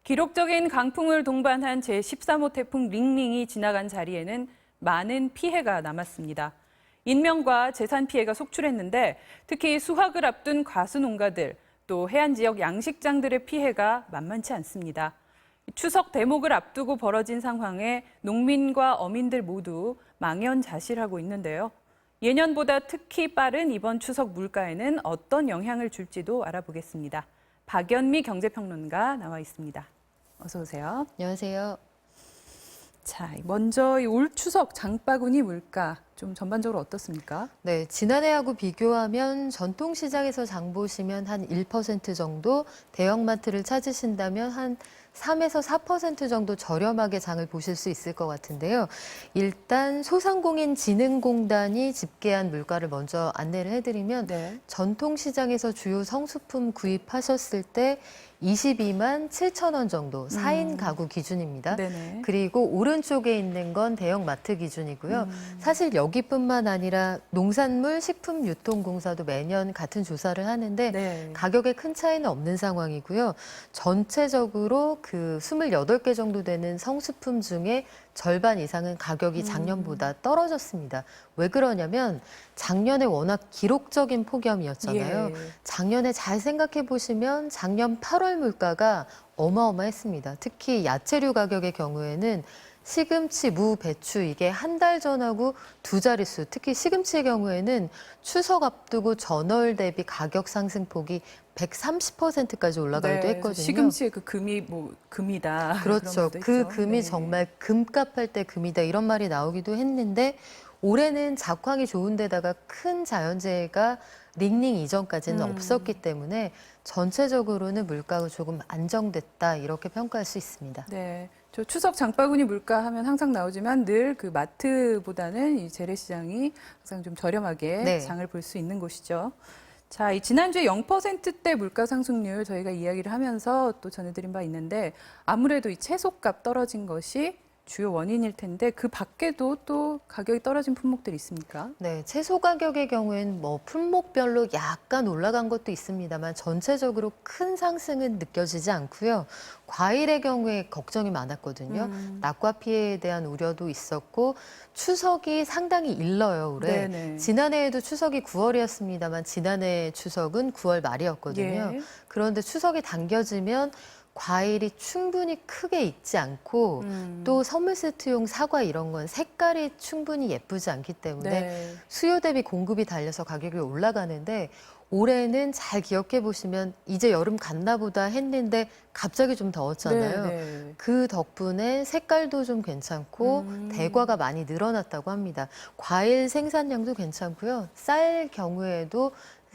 기록적인 강풍을 동반한 제13호 태풍 링링이 지나간 자리에는 많은 피해가 남았습니다. 인명과 재산 피해가 속출했는데 특히 수확을 앞둔 과수농가들 또 해안 지역 양식장들의 피해가 만만치 않습니다. 추석 대목을 앞두고 벌어진 상황에 농민과 어민들 모두 망연자실하고 있는데요. 예년보다 특히 빠른 이번 추석 물가에는 어떤 영향을 줄지도 알아보겠습니다. 박연미 경제평론가 나와 있습니다. 어서 오세요. 안녕하세요. 자, 먼저 올 추석 장바구니 물가 좀 전반적으로 어떻습니까? 네, 지난해하고 비교하면 전통시장에서 장 보시면 한 1% 정도, 대형마트를 찾으신다면 한 3에서 4% 정도 저렴하게 장을 보실 수 있을 것 같은데요. 일단 소상공인진흥공단이 집계한 물가를 먼저 안내를 해드리면 네. 전통시장에서 주요 성수품 구입하셨을 때 22만 7천 원 정도 4인 가구 기준입니다. 네네. 그리고 오른쪽에 있는 건 대형마트 기준이고요. 사실 여기뿐만 아니라 농산물 식품유통공사도 매년 같은 조사를 하는데 네. 가격에 큰 차이는 없는 상황이고요. 전체적으로 그 28개 정도 되는 성수품 중에 절반 이상은 가격이 작년보다 떨어졌습니다. 왜 그러냐면 작년에 워낙 기록적인 폭염이었잖아요. 예. 작년에 잘 생각해 보시면 작년 8월 물가가 어마어마했습니다. 특히 야채류 가격의 경우에는 시금치, 무, 배추 이게 한 달 전하고 두 자릿수, 특히 시금치의 경우에는 추석 앞두고 전월 대비 가격 상승폭이 130%까지 올라가기도 네, 했거든요. 시금치의 그 금이 금이다. 그렇죠. 그런 그 말도 했죠. 금이 네. 정말 금값 할 때 금이다 이런 말이 나오기도 했는데 올해는 작황이 좋은 데다가 큰 자연재해가 링링 이전까지는 없었기 때문에 전체적으로는 물가가 조금 안정됐다 이렇게 평가할 수 있습니다. 네, 저 추석 장바구니 물가 하면 항상 나오지만 늘 그 마트보다는 이 재래시장이 항상 좀 저렴하게 네. 장을 볼 수 있는 곳이죠. 자, 이 지난주에 0%대 물가 상승률 저희가 이야기를 하면서 또 전해드린 바 있는데 아무래도 이 채소값 떨어진 것이 주요 원인일 텐데 그 밖에도 또 가격이 떨어진 품목들이 있습니까? 네, 채소 가격의 경우에는 뭐 품목별로 약간 올라간 것도 있습니다만 전체적으로 큰 상승은 느껴지지 않고요. 과일의 경우에 걱정이 많았거든요. 낙과 피해에 대한 우려도 있었고 추석이 상당히 일러요, 올해. 네네. 지난해에도 추석이 9월이었습니다만 지난해 추석은 9월 말이었거든요. 예. 그런데 추석이 당겨지면 과일이 충분히 크게 익지 않고 또 선물 세트용 사과 이런 건 색깔이 충분히 예쁘지 않기 때문에 네. 수요 대비 공급이 달려서 가격이 올라가는데 올해는 잘 기억해 보시면 이제 여름 갔나 보다 했는데 갑자기 좀 더웠잖아요. 네. 그 덕분에 색깔도 좀 괜찮고 대과가 많이 늘어났다고 합니다. 과일 생산량도 괜찮고요. 쌀 경우에도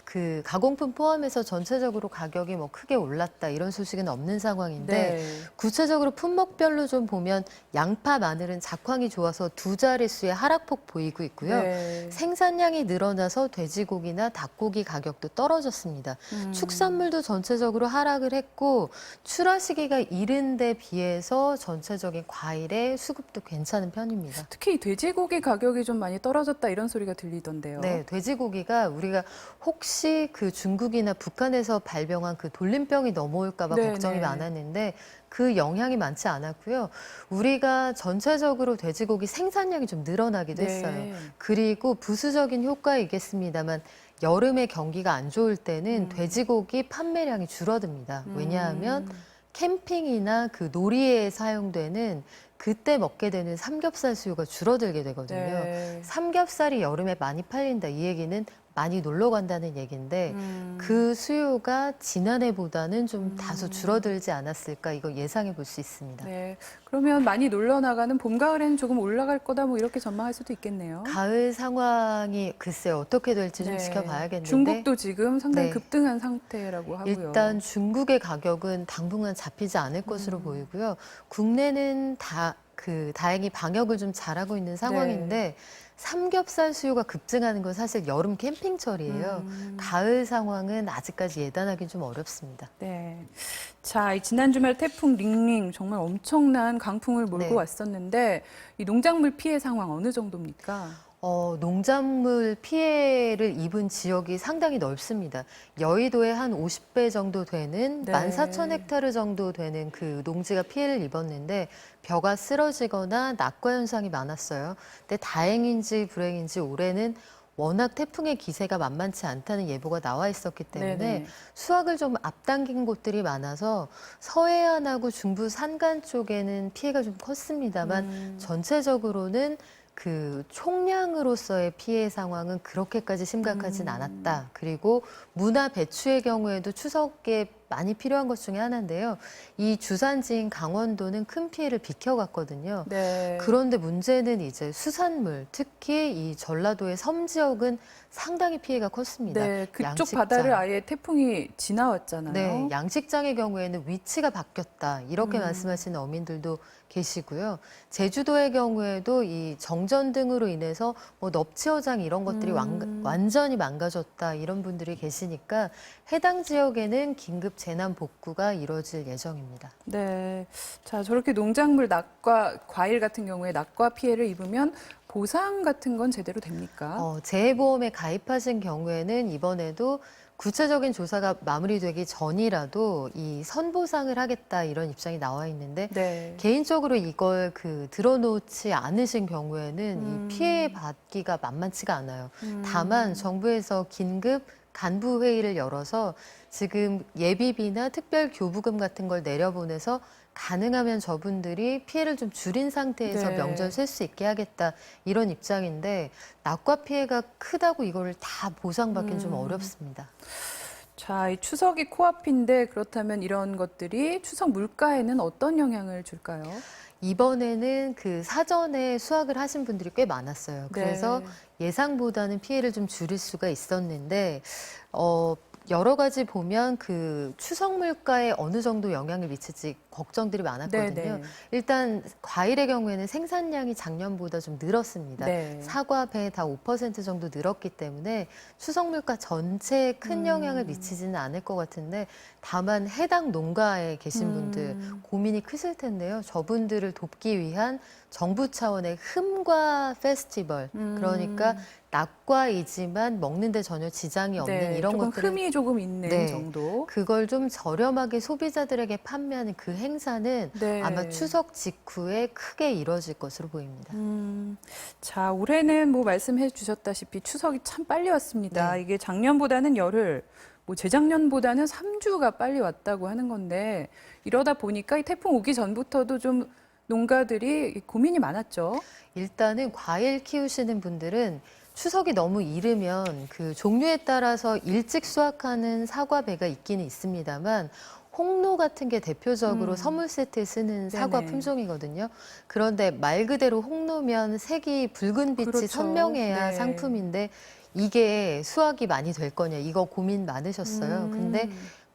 그 가공품 포함해서 전체적으로 가격이 뭐 크게 올랐다 이런 소식은 없는 상황인데 네. 구체적으로 품목별로 좀 보면 양파, 마늘은 작황이 좋아서 두 자릿수의 하락폭 보이고 있고요. 네. 생산량이 늘어나서 돼지고기나 닭고기 가격도 떨어졌습니다. 축산물도 전체적으로 하락을 했고 출하 시기가 이른 데 비해서 전체적인 과일의 수급도 괜찮은 편입니다. 특히 돼지고기 가격이 좀 많이 떨어졌다 이런 소리가 들리던데요. 네, 돼지고기가 우리가 혹시 그 중국이나 북한에서 발병한 그 돌림병이 넘어올까 봐 네, 걱정이 네. 많았는데 그 영향이 많지 않았고요. 우리가 전체적으로 돼지고기 생산량이 좀 늘어나기도 네. 했어요. 그리고 부수적인 효과이겠습니다만 여름에 경기가 안 좋을 때는 돼지고기 판매량이 줄어듭니다. 왜냐하면 캠핑이나 그 놀이에 사용되는 그때 먹게 되는 삼겹살 수요가 줄어들게 되거든요. 네. 삼겹살이 여름에 많이 팔린다. 이 얘기는 많이 놀러 간다는 얘기인데 그 수요가 지난해보다는 좀 다소 줄어들지 않았을까 이거 예상해 볼 수 있습니다. 네. 그러면 많이 놀러 나가는 봄, 가을에는 조금 올라갈 거다 뭐 이렇게 전망할 수도 있겠네요. 가을 상황이 글쎄 어떻게 될지 좀 네. 지켜봐야겠는데 중국도 지금 상당히 네. 급등한 상태라고 하고요. 일단 중국의 가격은 당분간 잡히지 않을 것으로 보이고요. 국내는 다행히 방역을 좀 잘하고 있는 상황인데 삼겹살 수요가 급증하는 건 사실 여름 캠핑철이에요. 가을 상황은 아직까지 예단하기 좀 어렵습니다. 네. 자, 이 지난 주말 태풍 링링 정말 엄청난 강풍을 몰고 네. 왔었는데 이 농작물 피해 상황 어느 정도입니까? 농작물 피해를 입은 지역이 상당히 넓습니다. 여의도에 한 50배 정도 되는 네. 14,000헥타르 정도 되는 그 농지가 피해를 입었는데 벼가 쓰러지거나 낙과 현상이 많았어요. 근데 다행인지 불행인지 올해는 워낙 태풍의 기세가 만만치 않다는 예보가 나와 있었기 때문에 네네. 수확을 좀 앞당긴 곳들이 많아서 서해안하고 중부 산간 쪽에는 피해가 좀 컸습니다만 전체적으로는 그 총량으로서의 피해 상황은 그렇게까지 심각하진 않았다. 그리고 무나 배추의 경우에도 추석에 많이 필요한 것 중에 하나인데요. 이 주산지인 강원도는 큰 피해를 비켜갔거든요. 네. 그런데 문제는 이제 수산물, 특히 이 전라도의 섬 지역은 상당히 피해가 컸습니다. 네, 그쪽 양식장. 바다를 아예 태풍이 지나왔잖아요. 네, 양식장의 경우에는 위치가 바뀌었다. 이렇게 말씀하시는 어민들도 계시고요. 제주도의 경우에도 이 정전 등으로 인해서 뭐 넙치어장 이런 것들이 완전히 망가졌다. 이런 분들이 계시니까 해당 지역에는 긴급 재난 복구가 이루어질 예정입니다. 네. 자, 저렇게 농작물 낙과 과일 같은 경우에 낙과 피해를 입으면 보상 같은 건 제대로 됩니까? 재해보험에 가입하신 경우에는 이번에도 구체적인 조사가 마무리되기 전이라도 이 선보상을 하겠다 이런 입장이 나와 있는데 네. 개인적으로 이걸 들어놓지 않으신 경우에는 이 피해 받기가 만만치가 않아요. 다만 정부에서 긴급 간부 회의를 열어서 지금 예비비나 특별 교부금 같은 걸 내려보내서 가능하면 저분들이 피해를 좀 줄인 상태에서 네. 명절 셀 수 있게 하겠다 이런 입장인데 낙과 피해가 크다고 이거를 다 보상받기는 좀 어렵습니다. 자, 이 추석이 코앞인데 그렇다면 이런 것들이 추석 물가에는 어떤 영향을 줄까요? 이번에는 그 사전에 수확을 하신 분들이 꽤 많았어요. 그래서 네. 예상보다는 피해를 좀 줄일 수가 있었는데, 여러 가지 보면 그 추석 물가에 어느 정도 영향을 미칠지 걱정들이 많았거든요. 네네. 일단 과일의 경우에는 생산량이 작년보다 좀 늘었습니다. 네. 사과, 배 다 5% 정도 늘었기 때문에 추석 물가 전체에 큰 영향을 미치지는 않을 것 같은데 다만 해당 농가에 계신 분들 고민이 크실 텐데요. 저분들을 돕기 위한 정부 차원의 흠과 페스티벌, 그러니까 낙과이지만 먹는데 전혀 지장이 없는 네, 이런 조금 것들을 흠이 조금 있는 네. 정도. 그걸 좀 저렴하게 소비자들에게 판매하는 그 행사는 네. 아마 추석 직후에 크게 이뤄질 것으로 보입니다. 자, 올해는 뭐 말씀해 주셨다시피 추석이 참 빨리 왔습니다. 네. 이게 작년보다는 열흘, 뭐 재작년보다는 3주가 빨리 왔다고 하는 건데 이러다 보니까 이 태풍 오기 전부터도 좀 농가들이 고민이 많았죠. 일단은 과일 키우시는 분들은 추석이 너무 이르면 그 종류에 따라서 일찍 수확하는 사과 배가 있기는 있습니다만 홍로 같은 게 대표적으로 선물 세트에 쓰는 사과 네네. 품종이거든요. 그런데 말 그대로 홍로면 색이 붉은 빛이 그렇죠. 선명해야 네. 상품인데 이게 수확이 많이 될 거냐 이거 고민 많으셨어요. 근데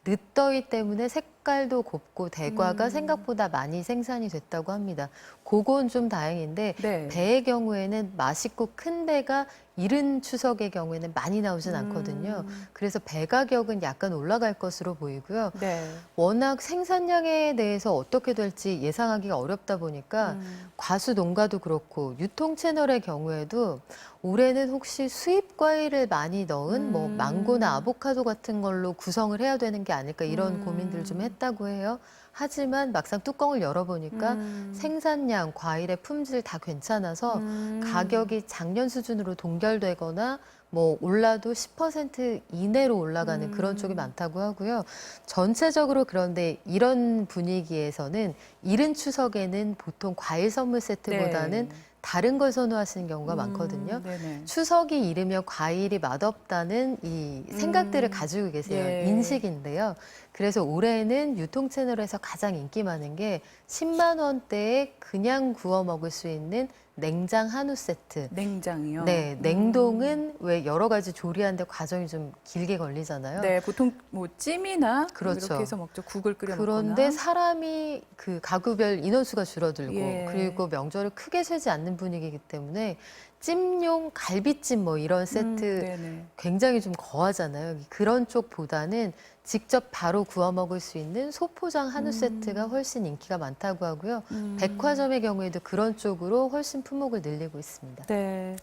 늦더위 때문에 색깔도 곱고 대과가 생각보다 많이 생산이 됐다고 합니다. 그건 좀 다행인데 네. 배의 경우에는 맛있고 큰 배가 이른 추석의 경우에는 많이 나오진 않거든요. 그래서 배 가격은 약간 올라갈 것으로 보이고요. 네. 워낙 생산량에 대해서 어떻게 될지 예상하기가 어렵다 보니까 과수 농가도 그렇고 유통 채널의 경우에도 올해는 혹시 수입 과일을 많이 넣은 뭐 망고나 아보카도 같은 걸로 구성을 해야 되는 게 아닐까 이런 고민들을 좀 했다고 해요. 하지만 막상 뚜껑을 열어보니까 생산량, 과일의 품질 다 괜찮아서 가격이 작년 수준으로 동결되거나 뭐 올라도 10% 이내로 올라가는 그런 쪽이 많다고 하고요. 전체적으로 그런데 이런 분위기에서는 이른 추석에는 보통 과일 선물 세트보다는 네. 다른 걸 선호하시는 경우가 많거든요. 네네. 추석이 이르면 과일이 맛없다는 이 생각들을 가지고 계세요. 예. 인식인데요. 그래서 올해는 유통 채널에서 가장 인기 많은 게 10만 원대에 그냥 구워 먹을 수 있는 냉장 한우 세트. 냉장이요. 네, 냉동은 왜 여러 가지 조리하는데 과정이 좀 길게 걸리잖아요. 네, 보통 뭐 찜이나 그렇죠. 이렇게 해서 먹죠. 국을 끓여 그런데 먹거나. 사람이 그 가구별 인원수가 줄어들고 예. 그리고 명절을 크게 세지 않는 분위기이기 때문에 찜용 갈비찜 뭐 이런 세트 네네. 굉장히 좀 거하잖아요. 그런 쪽보다는 직접 바로 구워 먹을 수 있는 소포장 한우 세트가 훨씬 인기가 많다고 하고요. 백화점의 경우에도 그런 쪽으로 훨씬 품목을 늘리고 있습니다. 네.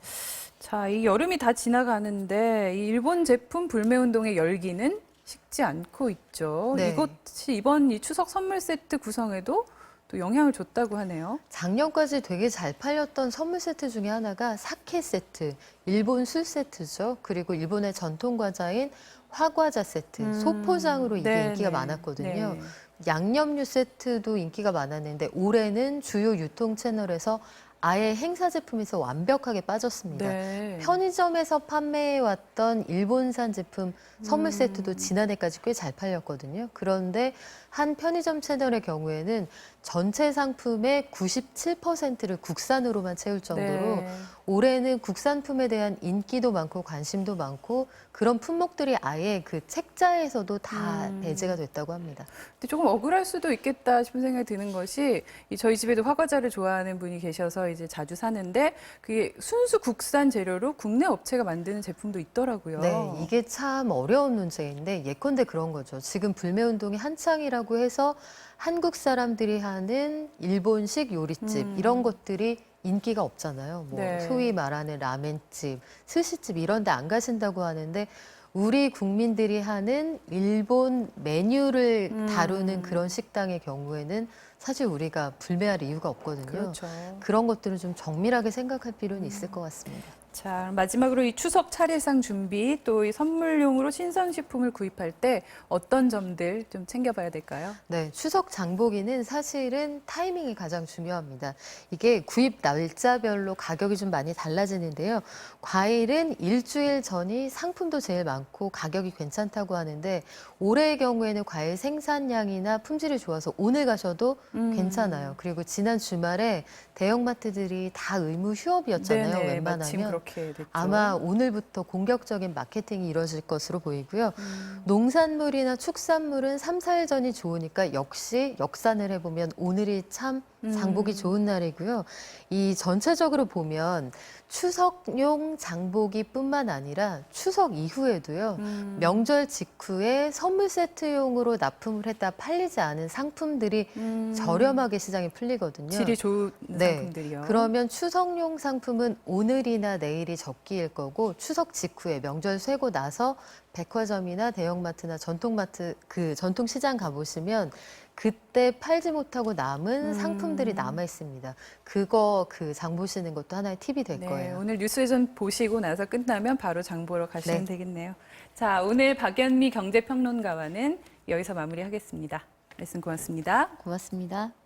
자, 이 여름이 다 지나가는데 이 일본 제품 불매 운동의 열기는 식지 않고 있죠. 네. 이것이 이번 이 추석 선물 세트 구성에도 또 영향을 줬다고 하네요. 작년까지 되게 잘 팔렸던 선물 세트 중에 하나가 사케 세트, 일본 술 세트죠. 그리고 일본의 전통 과자인 화과자 세트, 소포장으로 이게 네, 인기가 네. 많았거든요. 네. 양념류 세트도 인기가 많았는데 올해는 주요 유통 채널에서 아예 행사 제품에서 완벽하게 빠졌습니다. 네. 편의점에서 판매해왔던 일본산 제품 선물 세트도 지난해까지 꽤 잘 팔렸거든요. 그런데 한 편의점 채널의 경우에는 전체 상품의 97%를 국산으로만 채울 정도로 네. 올해는 국산품에 대한 인기도 많고 관심도 많고 그런 품목들이 아예 그 책자에서도 다 배제가 됐다고 합니다. 근데 조금 억울할 수도 있겠다 싶은 생각이 드는 것이 저희 집에도 화과자를 좋아하는 분이 계셔서 이제 자주 사는데 그게 순수 국산 재료로 국내 업체가 만드는 제품도 있더라고요. 네, 이게 참 어려운 문제인데 예컨대 그런 거죠. 지금 불매운동이 한창이라고 해서 한국 사람들이 하는 일본식 요리집 이런 것들이 인기가 없잖아요. 뭐 네. 소위 말하는 라멘집, 스시집 이런 데 안 가신다고 하는데 우리 국민들이 하는 일본 메뉴를 다루는 그런 식당의 경우에는 사실 우리가 불매할 이유가 없거든요. 그렇죠. 그런 것들은 좀 정밀하게 생각할 필요는 있을 것 같습니다. 자, 마지막으로 이 추석 차례상 준비 또 이 선물용으로 신선식품을 구입할 때 어떤 점들 좀 챙겨봐야 될까요? 네, 추석 장보기는 사실은 타이밍이 가장 중요합니다. 이게 구입 날짜별로 가격이 좀 많이 달라지는데요. 과일은 일주일 전이 상품도 제일 많고 가격이 괜찮다고 하는데 올해의 경우에는 과일 생산량이나 품질이 좋아서 오늘 가셔도 괜찮아요. 그리고 지난 주말에 대형마트들이 다 의무 휴업이었잖아요. 네네, 마침 웬만하면. 그렇게 됐죠. 아마 오늘부터 공격적인 마케팅이 이루어질 것으로 보이고요. 농산물이나 축산물은 3, 4일 전이 좋으니까 역시 역산을 해보면 오늘이 참 장보기 좋은 날이고요. 이 전체적으로 보면 추석용 장보기뿐만 아니라 추석 이후에도요. 명절 직후에 선물 세트용으로 납품을 했다 팔리지 않은 상품들이 저렴하게 시장에 풀리거든요. 질이 좋은 네. 상품들이요. 그러면 추석용 상품은 오늘이나 내일이 적기일 거고 추석 직후에 명절 쇠고 나서 백화점이나 대형마트나 전통마트 그 전통시장 가보시면 그때 팔지 못하고 남은 상품들이 남아 있습니다. 그거 그 장 보시는 것도 하나의 팁이 될 네, 거예요. 오늘 뉴스회전 보시고 나서 끝나면 바로 장 보러 가시면 네. 되겠네요. 자, 오늘 박연미 경제평론가와는 여기서 마무리하겠습니다. 말씀 고맙습니다. 고맙습니다.